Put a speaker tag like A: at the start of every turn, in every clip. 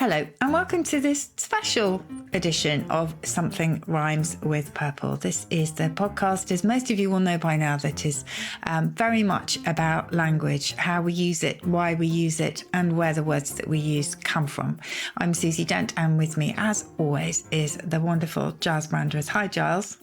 A: Hello and welcome to this special edition of Something Rhymes with Purple. This is the podcast, as most of you will know by now, that is very much about language, how we use it, why we use it, and where the words that we use come from. I'm Susie Dent, and with me, as always, is the wonderful Gyles Brandreth. Hi, Gyles.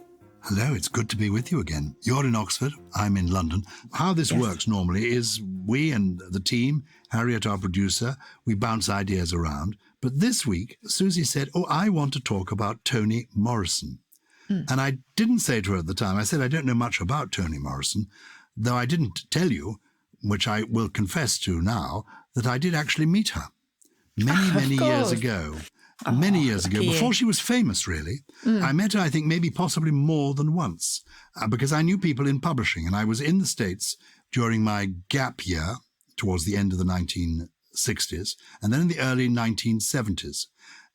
B: Hello, it's good to be with you again. You're in Oxford, I'm in London. How this works normally is we and the team, Harriet, our producer, we bounce ideas around. But this week, Susie said, I want to talk about Toni Morrison. And I didn't say to her at the time, I said, I don't know much about Toni Morrison, though I didn't tell you, which I will confess to now, that I did actually meet her many years ago. Many years ago, before she was famous, really. I met her, I think, maybe possibly more than once, because I knew people in publishing, and I was in the States during my gap year towards the end of the 1960s, and then in the early 1970s.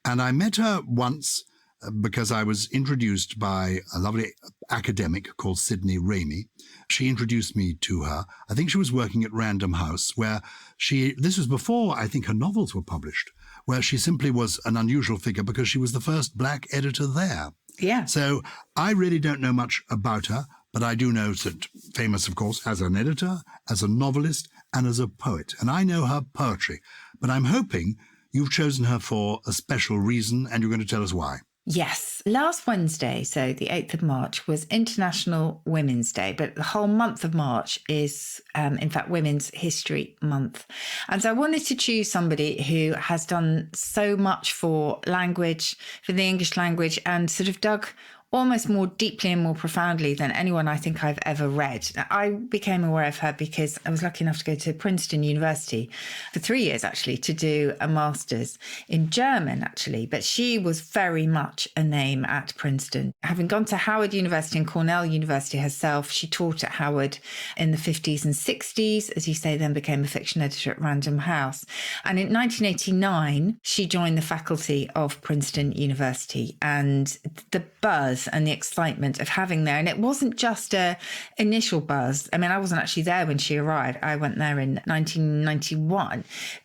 B: And I met her once because I was introduced by a lovely academic called Sidney Ramey. She introduced me to her. I think she was working at Random House, where this was before I think her novels were published, where she simply was an unusual figure because she was the first black editor there.
A: Yeah.
B: So I really don't know much about her, but I do know that famous, of course, as an editor, as a novelist, and as a poet. And I know her poetry. But I'm hoping you've chosen her for a special reason, and you're going to tell us why.
A: Yes. Last Wednesday, so the 8th of March, was International Women's Day, but the whole month of March is, in fact, Women's History Month. And so I wanted to choose somebody who has done so much for language, for the English language, and sort of dug almost more deeply and more profoundly than anyone I think I've ever read. I became aware of her because I was lucky enough to go to Princeton University for 3 years, actually, to do a master's in German, actually. But she was very much a name at Princeton. Having gone to Howard University and Cornell University herself, she taught at Howard in the 50s and 60s, as you say, then became a fiction editor at Random House. And in 1989, she joined the faculty of Princeton University, and the buzz and the excitement of having there. And it wasn't just a initial buzz. I mean, I wasn't actually there when she arrived. I went there in 1991.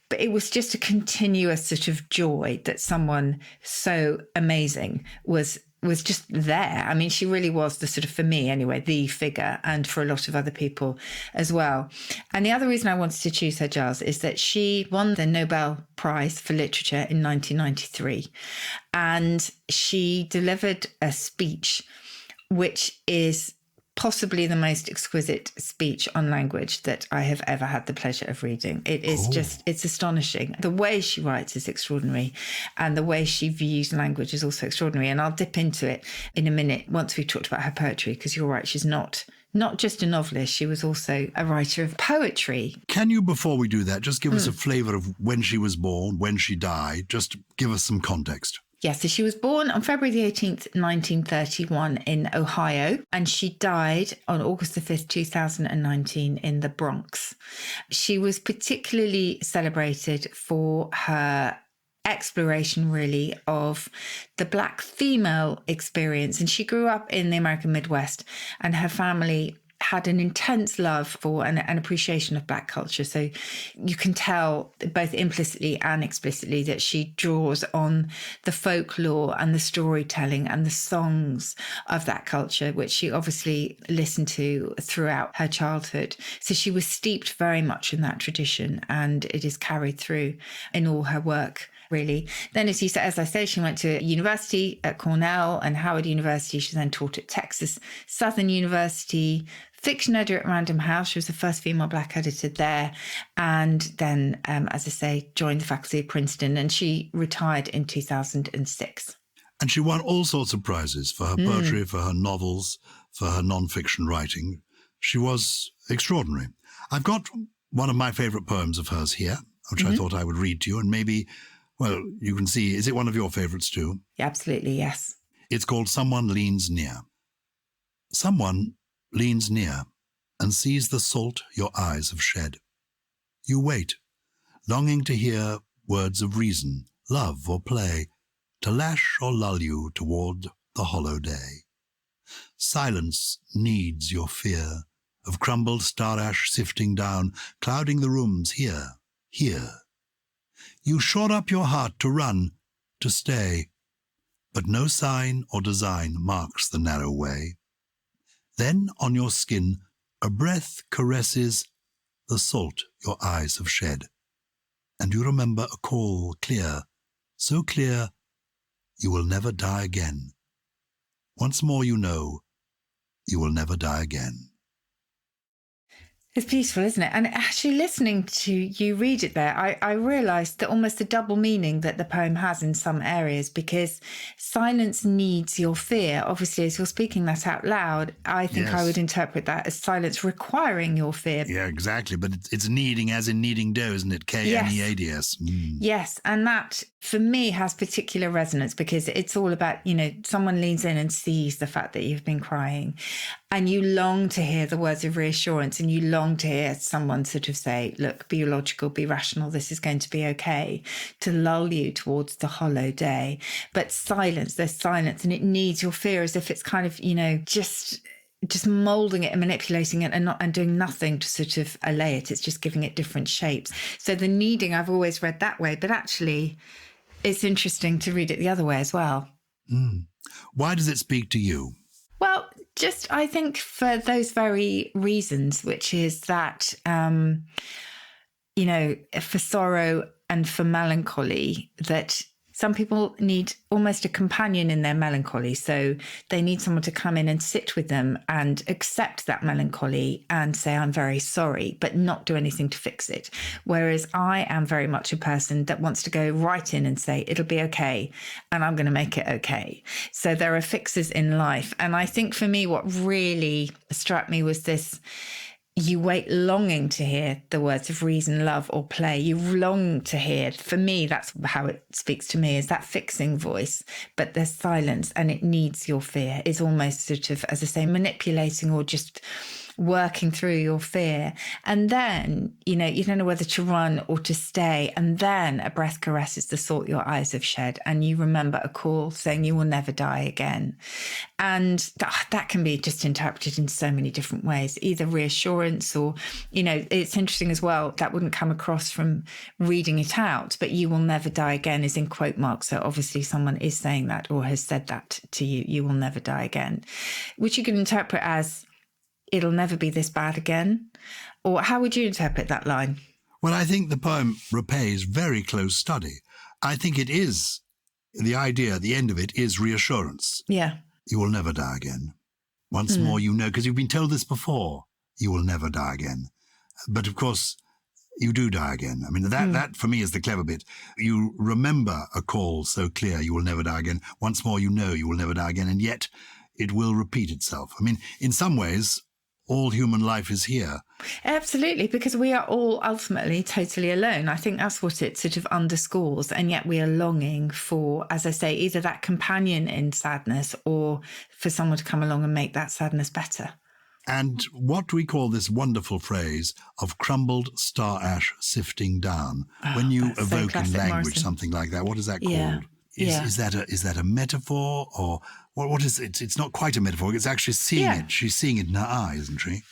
A: But it was just a continuous sort of joy that someone so amazing was just there. I mean, she really was the sort of, for me anyway, the figure, and for a lot of other people as well. And the other reason I wanted to choose her, Gyles, is that she won the Nobel Prize for Literature in 1993. And she delivered a speech which is possibly the most exquisite speech on language that I have ever had the pleasure of reading. It is it's astonishing. The way she writes is extraordinary, and the way she views language is also extraordinary. And I'll dip into it in a minute once we've talked about her poetry, because you're right, she's not just a novelist, she was also a writer of poetry.
B: Can you, before we do that, just give us a flavour of when she was born, when she died, just give us some context?
A: Yes, so she was born on February the 18th, 1931 in Ohio, and she died on August the 5th, 2019 in the Bronx. She was particularly celebrated for her exploration, really, of the Black female experience. And she grew up in the American Midwest, and her family had an intense love for and an appreciation of Black culture. So you can tell both implicitly and explicitly that she draws on the folklore and the storytelling and the songs of that culture, which she obviously listened to throughout her childhood. So she was steeped very much in that tradition, and it is carried through in all her work, really. Then, as I say, she went to university at Cornell and Howard University. She then taught at Texas Southern University, fiction editor at Random House. She was the first female Black editor there. And then, as I say, joined the faculty of Princeton, and she retired in 2006.
B: And she won all sorts of prizes for her poetry, for her novels, for her non-fiction writing. She was extraordinary. I've got one of my favourite poems of hers here, which I thought I would read to you, and maybe, well, you can see, is it one of your favourites too?
A: Yeah, absolutely, yes.
B: It's called Someone Leans Near. Someone leans near and sees the salt your eyes have shed. You wait, longing to hear words of reason, love or play, to lash or lull you toward the hollow day. Silence needs your fear of crumbled star ash sifting down, clouding the rooms here. You shore up your heart to run, to stay, but no sign or design marks the narrow way. Then on your skin a breath caresses the salt your eyes have shed, and you remember a call clear, so clear you will never die again. Once more you know you will never die again.
A: It's beautiful, isn't it? And actually listening to you read it there, I realised that almost the double meaning that the poem has in some areas, because silence needs your fear. Obviously, as you're speaking that out loud, I think I would interpret that as silence requiring your fear.
B: Yeah, exactly. But it's kneading as in kneading dough, isn't it? K-N-E-A-D-S.
A: Yes. And that, for me, has particular resonance because it's all about, someone leans in and sees the fact that you've been crying and you long to hear the words of reassurance and you long to hear someone sort of say, look, be logical, be rational, this is going to be okay, to lull you towards the hollow day. But there's silence and it needs your fear as if it's kind of, just moulding it and manipulating it and doing nothing to sort of allay it. It's just giving it different shapes. So the kneading I've always read that way, but actually it's interesting to read it the other way as well.
B: Why does it speak to you?
A: Well, just I think for those very reasons, which is that, for sorrow and for melancholy, that some people need almost a companion in their melancholy. So they need someone to come in and sit with them and accept that melancholy and say, I'm very sorry, but not do anything to fix it. Whereas I am very much a person that wants to go right in and say, it'll be okay, and I'm going to make it okay. So there are fixes in life. And I think for me, what really struck me was this. You wait longing to hear the words of reason, love, or play. You long to hear. For me, that's how it speaks to me, is that fixing voice. But there's silence and it needs your fear. It's almost sort of, as I say, manipulating or just working through your fear. And then, you don't know whether to run or to stay. And then a breath caresses the salt your eyes have shed. And you remember a call saying you will never die again. And that can be just interpreted in so many different ways, either reassurance or, it's interesting as well, that wouldn't come across from reading it out, but you will never die again is in quote marks. So obviously someone is saying that or has said that to you, you will never die again, which you can interpret as it'll never be this bad again. Or how would you interpret that line?
B: Well, I think the poem repays very close study. I think it is, the idea at the end of it is reassurance.
A: Yeah.
B: You will never die again. Once more, because you've been told this before, you will never die again. But of course, you do die again. I mean, that for me is the clever bit. You remember a call so clear, you will never die again. Once more, you will never die again. And yet it will repeat itself. I mean, in some ways, all human life is here.
A: Absolutely, because we are all ultimately totally alone. I think that's what it sort of underscores. And yet we are longing for, as I say, either that companion in sadness or for someone to come along and make that sadness better.
B: And what we call this wonderful phrase of crumbled star ash sifting down, when you evoke in language
A: Morrison.
B: Something like that, what is that called?
A: Yeah.
B: Is that a metaphor or what is it? It's not quite a metaphor. It's actually seeing it. She's seeing it in her eye, isn't she?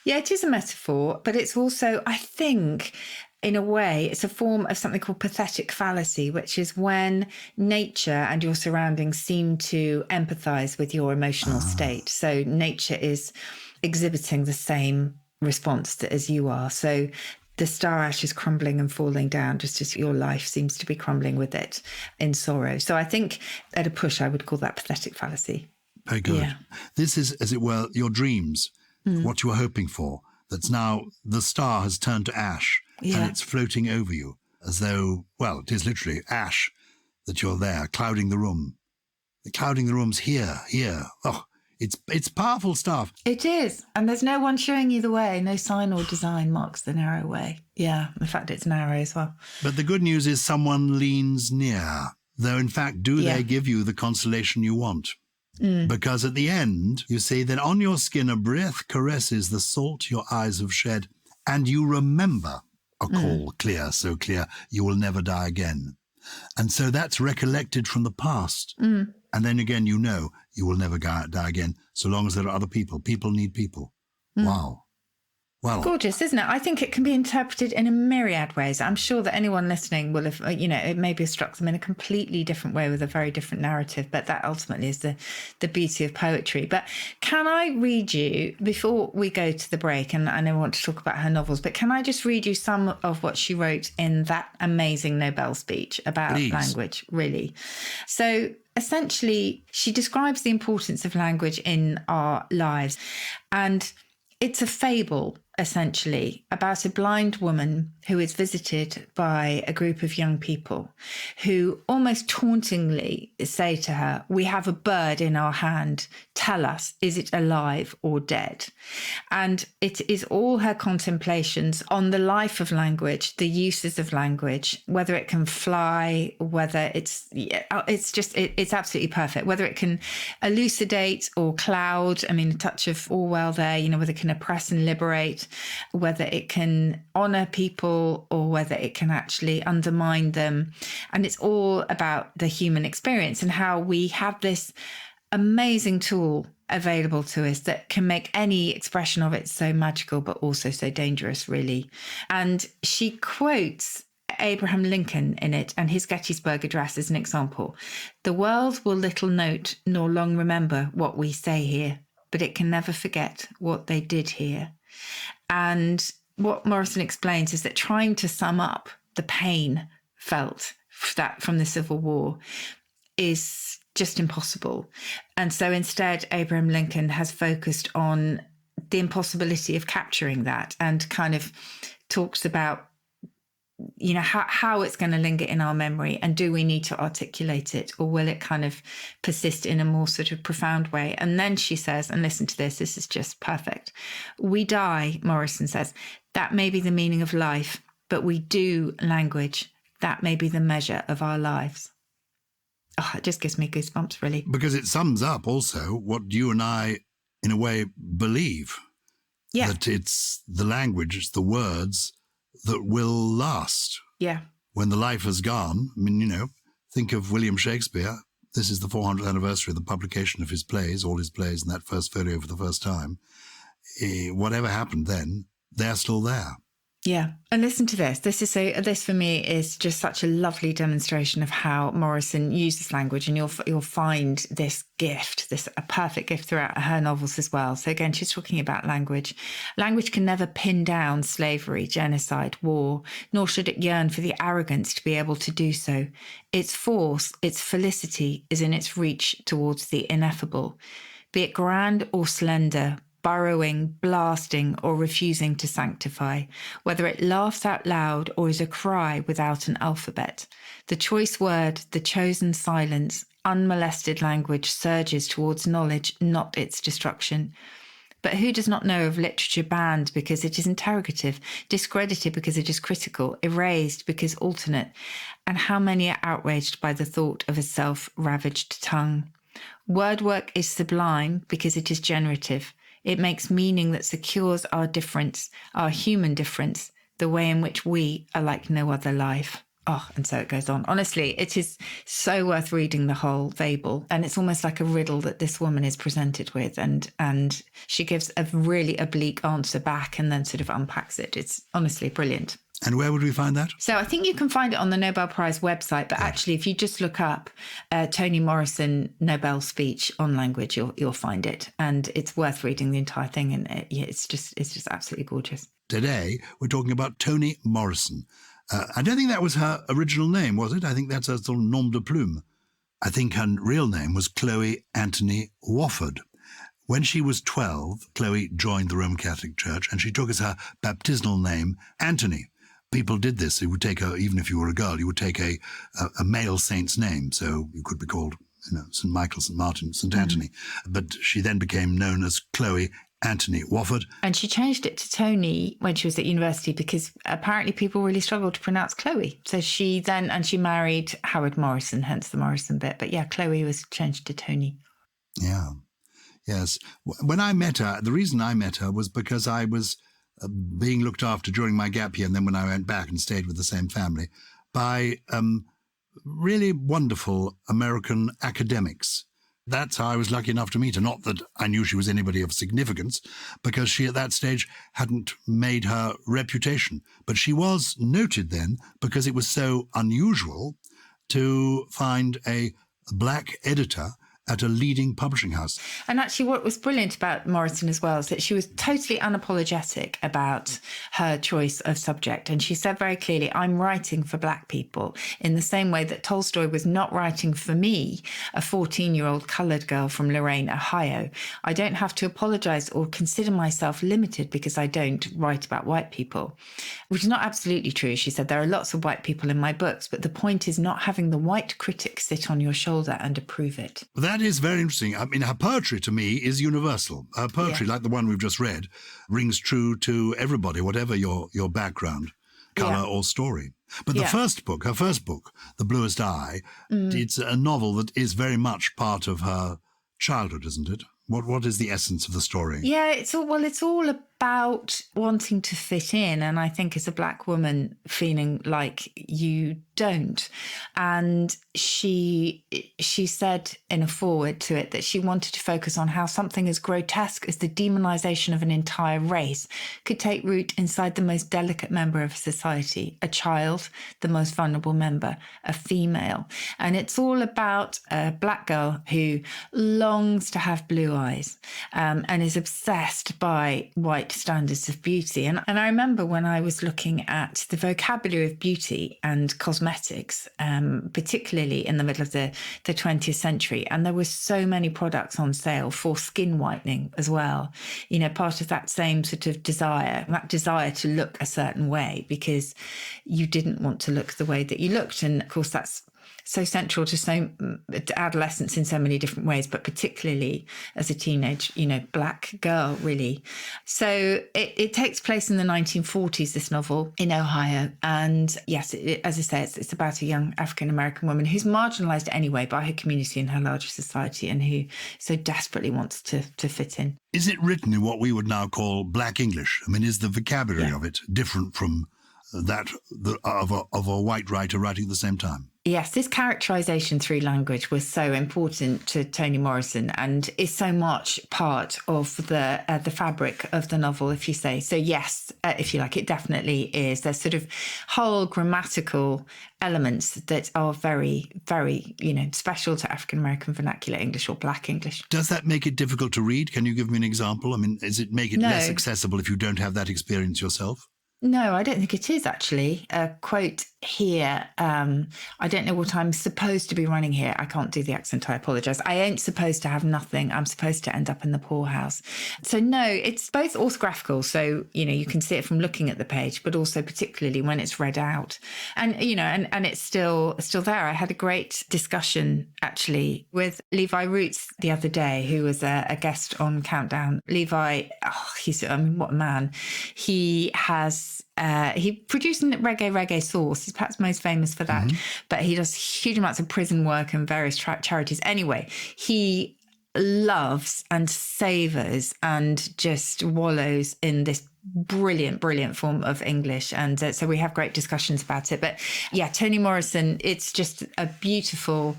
A: Yeah, it is a metaphor, but it's also, I think, in a way, it's a form of something called pathetic fallacy, which is when nature and your surroundings seem to empathise with your emotional state. So nature is exhibiting the same response as you are. So the star ash is crumbling and falling down just as your life seems to be crumbling with it in sorrow. So I think at a push, I would call that pathetic fallacy.
B: Very good.
A: Yeah.
B: This is, as it were, your dreams, what you were hoping for. That's now the star has turned to ash and it's floating over you as though, well, it is literally ash that you're there, clouding the room. The clouding the room's here. Oh, it's powerful stuff.
A: It is. And there's no one showing you the way. No sign or design marks the narrow way. Yeah, in fact, it's narrow as well.
B: But the good news is someone leans near, though in fact, they give you the consolation you want? Because at the end, you say that on your skin a breath caresses the salt your eyes have shed, and you remember a call clear, so clear, you will never die again. And so that's recollected from the past. And then again, you will never die again, so long as there are other people. People need people. Wow. Well,
A: gorgeous, isn't it? I think it can be interpreted in a myriad ways. I'm sure that anyone listening will have, it maybe have struck them in a completely different way with a very different narrative, but that ultimately is the beauty of poetry. But can I read you, before we go to the break, and I know I want to talk about her novels, but can I just read you some of what she wrote in that amazing Nobel speech about
B: Please.
A: language, really? So essentially, she describes the importance of language in our lives, and it's a fable, essentially, about a blind woman who is visited by a group of young people who almost tauntingly say to her, "We have a bird in our hand. Tell us, is it alive or dead?" And it is all her contemplations on the life of language, the uses of language, whether it can fly, whether it's absolutely perfect, whether it can elucidate or cloud. I mean, a touch of Orwell there, whether it can oppress and liberate, whether it can honor people or whether it can actually undermine them. And it's all about the human experience and how we have this amazing tool available to us that can make any expression of it so magical, but also so dangerous, really. And she quotes Abraham Lincoln in it and his Gettysburg Address as an example. "The world will little note nor long remember what we say here, but it can never forget what they did hear." And what Morrison explains is that trying to sum up the pain felt from the Civil War is just impossible. And so instead, Abraham Lincoln has focused on the impossibility of capturing that and kind of talks about how it's going to linger in our memory, and do we need to articulate it, or will it kind of persist in a more sort of profound way? And then she says, and listen to this is just perfect. "We die," Morrison says, "that may be the meaning of life, but we do language. That may be the measure of our lives." Oh, it just gives me goosebumps, really.
B: Because it sums up also what you and I, in a way, believe.
A: Yeah.
B: That it's the language, it's the words that will last.
A: Yeah.
B: When the life has gone, I mean, think of William Shakespeare. This is the 400th anniversary of the publication of his plays, all his plays in that first folio for the first time. Whatever happened then, they're still there.
A: Yeah. And listen to this. This for me is just such a lovely demonstration of how Morrison uses language, and you'll find this gift, a perfect gift throughout her novels as well. So again, she's talking about language. Language can never pin down slavery, genocide, war, nor should it yearn for the arrogance to be able to do so. Its force, its felicity is in its reach towards the ineffable. Be it grand or slender, burrowing, blasting, or refusing to sanctify, whether it laughs out loud or is a cry without an alphabet. The choice word, the chosen silence, unmolested language surges towards knowledge, not its destruction. But who does not know of literature banned because it is interrogative, discredited because it is critical, erased because alternate? And how many are outraged by the thought of a self-ravaged tongue? Word work is sublime because it is generative. It makes meaning that secures our difference, our human difference, the way in which we are like no other life. Oh, and so it goes on. Honestly, it is so worth reading the whole fable. And it's almost like a riddle that this woman is presented with. And she gives a really oblique answer back and then sort of unpacks it. It's honestly brilliant.
B: And where would we find that?
A: So I think you can find it on the Nobel Prize website, but actually if you just look up Toni Morrison Nobel speech on language, you'll find it. And it's worth reading the entire thing. And it's just absolutely gorgeous.
B: Today, we're talking about Toni Morrison. I don't think that was her original name, was it? I think that's her sort of nom de plume. I think her real name was Chloe Anthony Wofford. When she was 12, Chloe joined the Roman Catholic Church, and she took as her baptismal name Anthony. People did this. It would take even if you were a girl, you would take a male saint's name. So you could be called, St. Michael, St. Martin, St. Anthony. But she then became known as Chloe Anthony Wofford. And
A: she changed it to Toni when she was at university because apparently people really struggled to pronounce Chloe. So she married Howard Morrison, hence the Morrison bit. But yeah, Chloe was changed to Toni.
B: Yeah. Yes. When I met her, the reason I met her was because I was being looked after during my gap year, and then when I went back and stayed with the same family, by really wonderful American academics That's how I was lucky enough to meet her. Not that I knew she was anybody of significance, because she at that stage hadn't made her reputation. But she was noted then because it was so unusual to find a black editor at a leading publishing house.
A: And actually what was brilliant about Morrison as well is that she was totally unapologetic about her choice of subject. And she said very clearly, I'm writing for black people, in the same way that Tolstoy was not writing for me, a 14-year-old coloured girl from Lorain, Ohio. I don't have to apologise or consider myself limited because I don't write about white people, which is not absolutely true. She said, there are lots of white people in my books, but the point is not having the white critic sit on your shoulder and approve it.
B: That is very interesting. I mean, her poetry to me is universal. Her poetry, like the one we've just read, rings true to everybody, whatever your background, colour or story. But her first book, The Bluest Eye, it's a novel that is very much part of her childhood, isn't it? What is the essence of the story?
A: Yeah, it's all about wanting to fit in, and I think as a black woman feeling like you don't. And she said in a foreword to it that she wanted to focus on how something as grotesque as the demonization of an entire race could take root inside the most delicate member of society, a child, the most vulnerable member, a female. And it's all about a black girl who longs to have blue eyes and is obsessed by white standards of beauty. And I remember when I was looking at the vocabulary of beauty and cosmetics, particularly in the middle of the 20th century, and there were so many products on sale for skin whitening as well, you know, part of that same sort of desire to look a certain way because you didn't want to look the way that you looked. And of course, that's so central to adolescence in so many different ways, but particularly as a teenage, you know, black girl, really. So it takes place in the 1940s, this novel, in Ohio. And yes, as I say, it's about a young African-American woman who's marginalised anyway by her community and her larger society and who so desperately wants to fit in.
B: Is it written in what we would now call black English? I mean, is the vocabulary of it different from that of a white writer writing at the same time?
A: Yes, this characterisation through language was so important to Toni Morrison and is so much part of the fabric of the novel, if you say. So yes, if you like, it definitely is. There's sort of whole grammatical elements that are very, very, you know, special to African-American vernacular English or black English.
B: Does that make it difficult to read? Can you give me an example? I mean, does it make it less accessible if you don't have that experience yourself?
A: No, I don't think it is, actually. A quote here, I don't know what I'm supposed to be running here. I can't do the accent, I apologise. I ain't supposed to have nothing. I'm supposed to end up in the poorhouse. So no, it's both orthographical, so, you know, you can see it from looking at the page, but also particularly when it's read out. And, you know, and it's still there. I had a great discussion, actually, with Levi Roots the other day, who was a guest on Countdown. Levi, what a man. He produced Reggae Sauce. He's perhaps most famous for that, but he does huge amounts of prison work and various charities. Anyway, he loves and savours and just wallows in this brilliant form of English. And so we have great discussions about it. But yeah, Toni Morrison, it's just a beautiful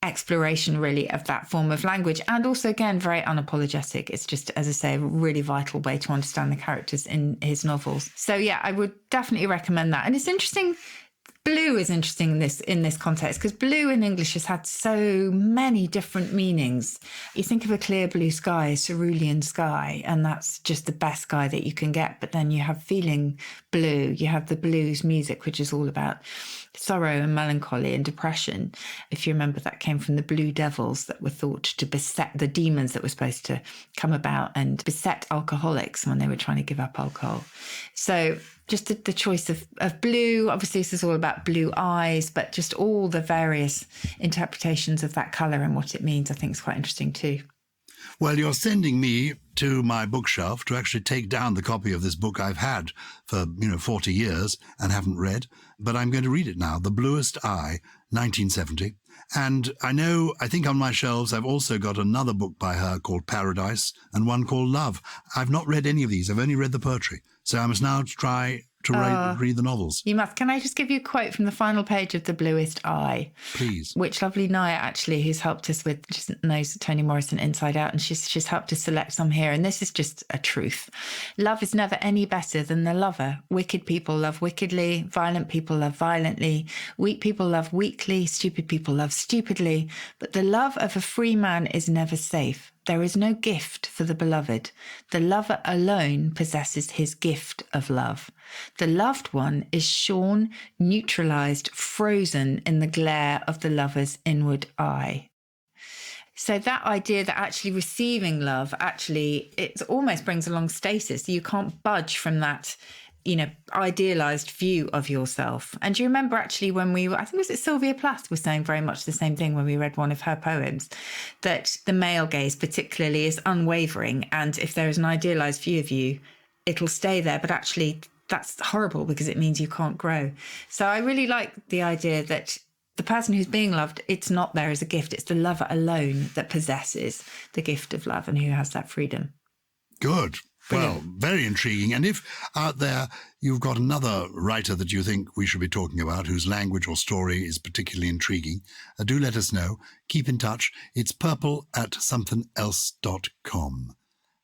A: exploration really of that form of language, and also again very unapologetic. It's just, as I say, a really vital way to understand the characters in his novels. So yeah, I would definitely recommend that. And it's interesting, blue is interesting in this context, because blue in English has had so many different meanings. You think of a clear blue sky, a cerulean sky, and that's just the best sky that you can get. But then you have feeling blue, you have the blues music, which is all about sorrow and melancholy and depression. If you remember, that came from the blue devils that were thought to beset the demons that were supposed to come about and beset alcoholics when they were trying to give up alcohol. So just the choice of blue. Obviously, this is all about blue eyes, but just all the various interpretations of that colour and what it means, I think is quite interesting too.
B: Well, you're sending me to my bookshelf to actually take down the copy of this book I've had for, 40 years and haven't read, but I'm going to read it now, The Bluest Eye, 1970. And I think on my shelves I've also got another book by her called Paradise and one called Love. I've not read any of these. I've only read the poetry. So I must now try to read the novels.
A: You must. Can I just give you a quote from the final page of The Bluest Eye?
B: Please.
A: Which lovely Naya, actually, who's helped us with, just knows Toni Morrison inside out, and she's helped us select some here. And this is just a truth. Love is never any better than the lover. Wicked people love wickedly. Violent people love violently. Weak people love weakly. Stupid people love stupidly. But the love of a free man is never safe. There is no gift for the beloved. The lover alone possesses his gift of love. The loved one is shorn, neutralized, frozen in the glare of the lover's inward eye. So that idea that actually receiving love, actually, it almost brings along stasis. You can't budge from that, idealized view of yourself. And do you remember actually when I think was it Sylvia Plath was saying very much the same thing when we read one of her poems, that the male gaze particularly is unwavering. And if there is an idealized view of you, it'll stay there. But actually that's horrible because it means you can't grow. So I really like the idea that the person who's being loved, it's not there as a gift. It's the lover alone that possesses the gift of love and who has that freedom.
B: Good. Well, very intriguing. And if out there you've got another writer that you think we should be talking about, whose language or story is particularly intriguing, do let us know. Keep in touch. It's purple@somethingelse.com.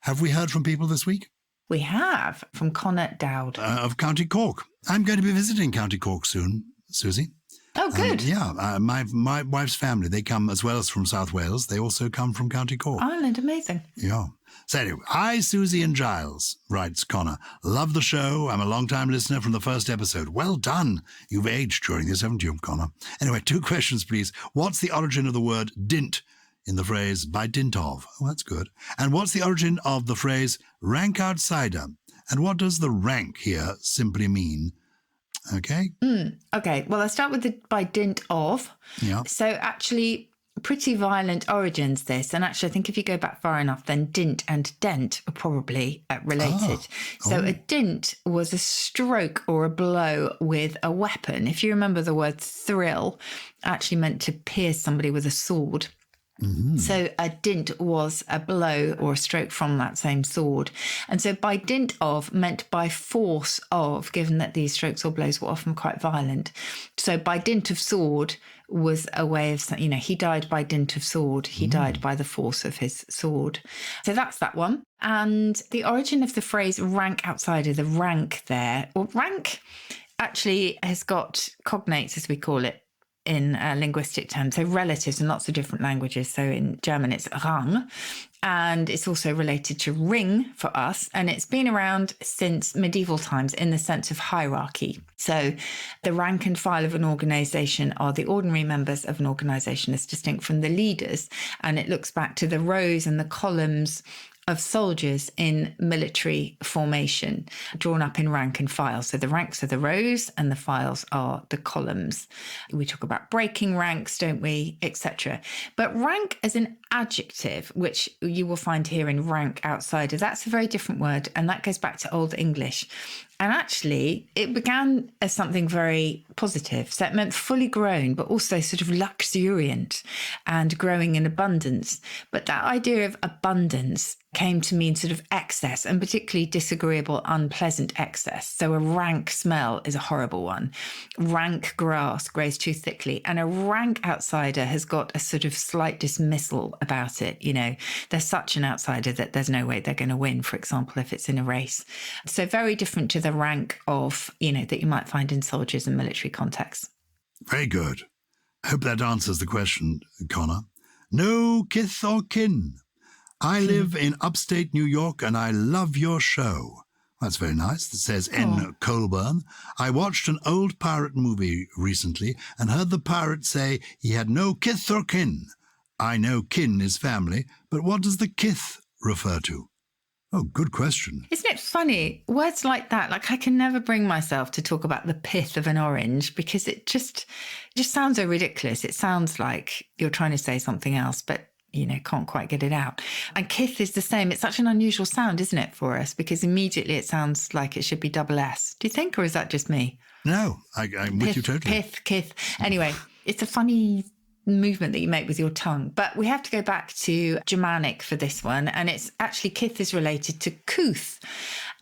B: Have we heard from people this week?
A: We have, from Connor Dowd.
B: Of County Cork. I'm going to be visiting County Cork soon, Susie.
A: Oh, good.
B: My wife's family, they come as well as from South Wales. They also come from County Cork.
A: Ireland, amazing.
B: Yeah. So anyway, hi, Susie and Gyles, writes Connor. Love the show. I'm a long-time listener from the first episode. Well done. You've aged during this, haven't you, Connor? Anyway, 2 questions, please. What's the origin of the word dint in the phrase by dint of? Oh, that's good. And what's the origin of the phrase rank outsider? And what does the rank here simply mean? Okay.
A: Okay. Well, I'll start with the by dint of.
B: Yeah.
A: So actually, pretty violent origins, this. And actually, I think if you go back far enough, then dint and dent are probably related. So a dint was a stroke or a blow with a weapon. If you remember, the word thrill actually meant to pierce somebody with a sword. Mm-hmm. So a dint was a blow or a stroke from that same sword. And so by dint of meant by force of, given that these strokes or blows were often quite violent. So by dint of sword was a way of, he died by dint of sword. He died by the force of his sword. So that's that one. And the origin of the phrase rank outsider, the rank there, or rank actually has got cognates, as we call it, in linguistic terms, so relatives in lots of different languages. So in German, it's Rang, and it's also related to ring for us. And it's been around since medieval times in the sense of hierarchy. So the rank and file of an organization are the ordinary members of an organization as distinct from the leaders. And it looks back to the rows and the columns of soldiers in military formation, drawn up in rank and file. So the ranks are the rows and the files are the columns. We talk about breaking ranks, don't we, etc. But rank as an adjective, which you will find here in rank outsider, that's a very different word, and that goes back to Old English. And actually, it began as something very positive. So it meant fully grown, but also sort of luxuriant and growing in abundance. But that idea of abundance came to mean sort of excess, and particularly disagreeable, unpleasant excess. So a rank smell is a horrible one. Rank grass grows too thickly. And a rank outsider has got a sort of slight dismissal about it. They're such an outsider that there's no way they're going to win, for example, if it's in a race. So very different to the rank of, that you might find in soldiers and military contexts.
B: Very good. I hope that answers the question, Connor. No kith or kin. I live in upstate New York and I love your show. That's very nice. It says N. Colburn. I watched an old pirate movie recently and heard the pirate say he had no kith or kin. I know kin is family, but what does the kith refer to? Oh, good question.
A: Isn't it funny? Words like that, like I can never bring myself to talk about the pith of an orange because it just sounds so ridiculous. It sounds like you're trying to say something else, but can't quite get it out. And kith is the same. It's such an unusual sound, isn't it, for us? Because immediately it sounds like it should be double S. Do you think, or is that just me?
B: No, I'm with you totally.
A: Pith, kith. Anyway, it's a funny movement that you make with your tongue. But we have to go back to Germanic for this one. And it's actually kith is related to couth.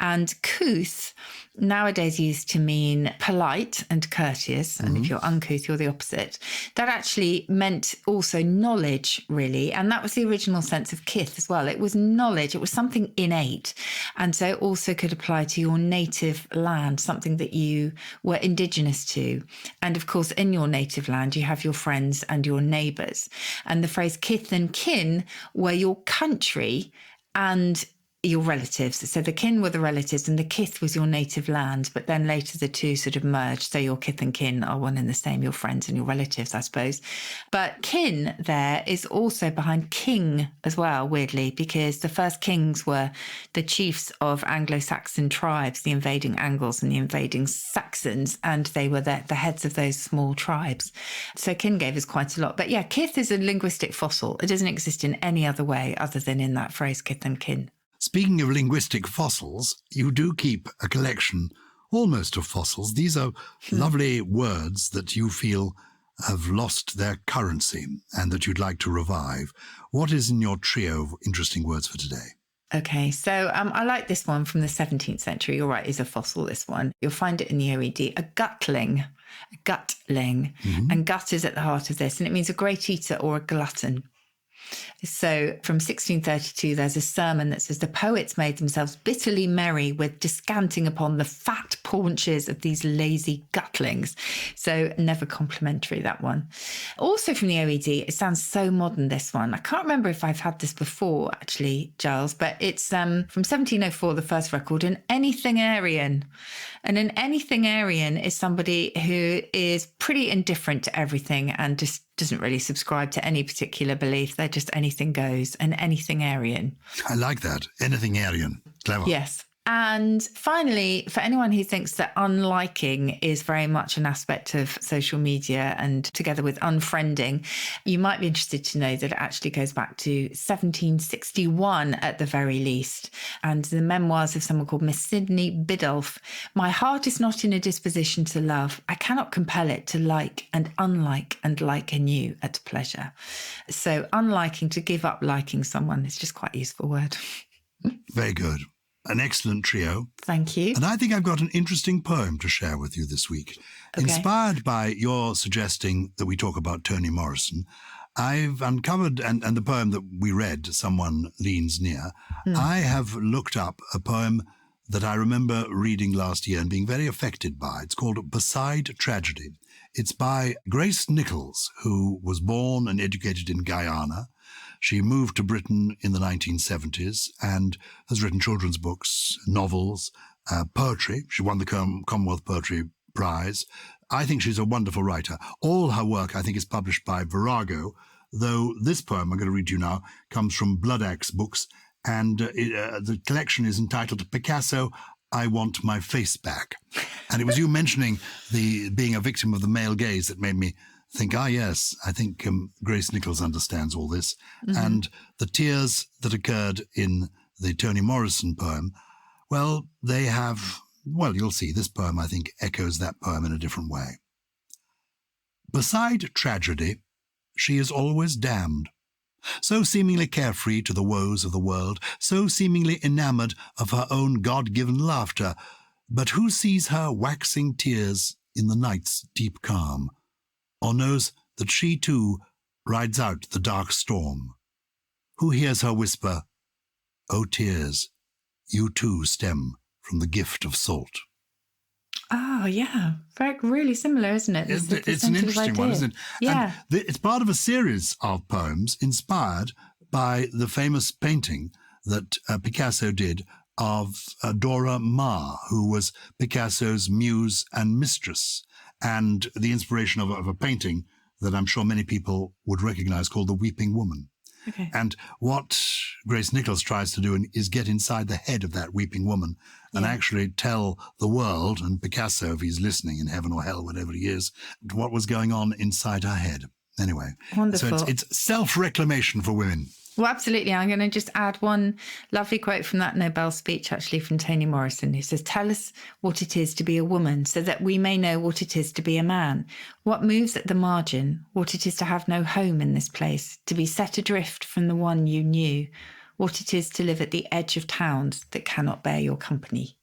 A: And couth, nowadays used to mean polite and courteous. And if you're uncouth, you're the opposite. That actually meant also knowledge, really. And that was the original sense of kith as well. It was knowledge. It was something innate. And so it also could apply to your native land, something that you were indigenous to. And of course, in your native land, you have your friends and your neighbours. And the phrase kith and kin were your country and your relatives. So the kin were the relatives and the kith was your native land. But then later the two sort of merged. So your kith and kin are one and the same, your friends and your relatives, I suppose. But kin there is also behind king as well, weirdly, because the first kings were the chiefs of Anglo-Saxon tribes, the invading Angles and the invading Saxons, and they were the heads of those small tribes. So kin gave us quite a lot. But yeah, kith is a linguistic fossil. It doesn't exist in any other way other than in that phrase kith and kin.
B: Speaking of linguistic fossils, you do keep a collection almost of fossils. These are lovely words that you feel have lost their currency and that you'd like to revive. What is in your trio of interesting words for today?
A: Okay, so I like this one from the 17th century. You're right, is a fossil, this one. You'll find it in the OED, a gutling. A gutling. And gut is at the heart of this, and it means a great eater or a glutton. So from 1632, there's a sermon that says the poets made themselves bitterly merry with descanting upon the fat paunches of these lazy gutlings. So never complimentary, that one. Also from the OED, it sounds so modern, this one. I can't remember if I've had this before, actually, Gyles, but it's from 1704, the first record, an anythingarian. And an anythingarian is somebody who is pretty indifferent to everything and just doesn't really subscribe to any particular belief. They're just anything goes, an anythingarian.
B: I like that. Anythingarian. Clever.
A: Yes. And finally, for anyone who thinks that unliking is very much an aspect of social media and together with unfriending, you might be interested to know that it actually goes back to 1761 at the very least. And the memoirs of someone called Miss Sidney Biddulph. My heart is not in a disposition to love. I cannot compel it to like and unlike and like anew at pleasure. So unliking, to give up liking someone, is just quite a useful word.
B: Very good. An excellent trio.
A: Thank you.
B: And I think I've got an interesting poem to share with you this week. Okay. Inspired by your suggesting that we talk about Toni Morrison, I've uncovered, and the poem that we read, Someone Leans Near, I have looked up a poem that I remember reading last year and being very affected by. It's called Beside Tragedy. It's by Grace Nichols, who was born and educated in Guyana. She moved to Britain in the 1970s and has written children's books, novels, poetry. She won the Commonwealth Poetry Prize. I think she's a wonderful writer. All her work, I think, is published by Virago, though this poem I'm going to read to you now comes from Blood Axe Books, and the collection is entitled Picasso, I Want My Face Back. And it was you mentioning being a victim of the male gaze that made me think, yes, I think Grace Nichols understands all this. And the tears that occurred in the Toni Morrison poem, well, they have, you'll see, this poem, I think, echoes that poem in a different way. Beside tragedy, she is always damned, so seemingly carefree to the woes of the world, so seemingly enamoured of her own God-given laughter, but who sees her waxing tears in the night's deep calm? Or knows that she too rides out the dark storm? Who hears her whisper, "O tears, you too stem from the gift of salt"?
A: Oh, yeah. Really similar, isn't it?
B: It's an interesting one, isn't it?
A: Yeah.
B: And it's part of a series of poems inspired by the famous painting that Picasso did of Dora Maar, who was Picasso's muse and mistress, and the inspiration of a painting that I'm sure many people would recognize called The Weeping Woman.
A: Okay.
B: And what Grace Nichols tries to do is get inside the head of that weeping woman and actually tell the world, and Picasso, if he's listening in heaven or hell, whatever he is, what was going on inside her head. Anyway,
A: wonderful.
B: So it's self-reclamation for women.
A: Well, absolutely. I'm going to just add one lovely quote from that Nobel speech, actually, from Toni Morrison, who says, "Tell us what it is to be a woman so that we may know what it is to be a man. What moves at the margin, what it is to have no home in this place, to be set adrift from the one you knew. what it is to live at the edge of towns that cannot bear your company.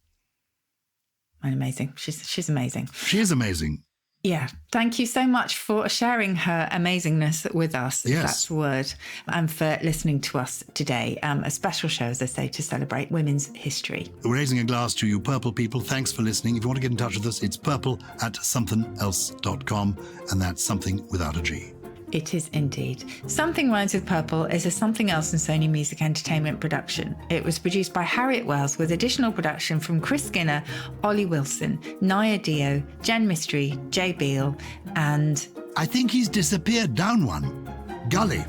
A: And amazing. She's amazing.
B: She is amazing.
A: Yeah. Thank you so much for sharing her amazingness with us, if that's the word, and for listening to us today. A special show, as I say, to celebrate women's history.
B: We're raising a glass to you purple people. Thanks for listening. If you want to get in touch with us, it's purple@somethingelse.com, and that's something without a G.
A: It is indeed. Something Rhymes with Purple is a Something Else and Sony Music Entertainment production. It was produced by Harriet Wells with additional production from Chris Skinner, Ollie Wilson, Naya Dio, Jen Mystery, Jay Beale, and...
B: I think he's disappeared down one. Gully.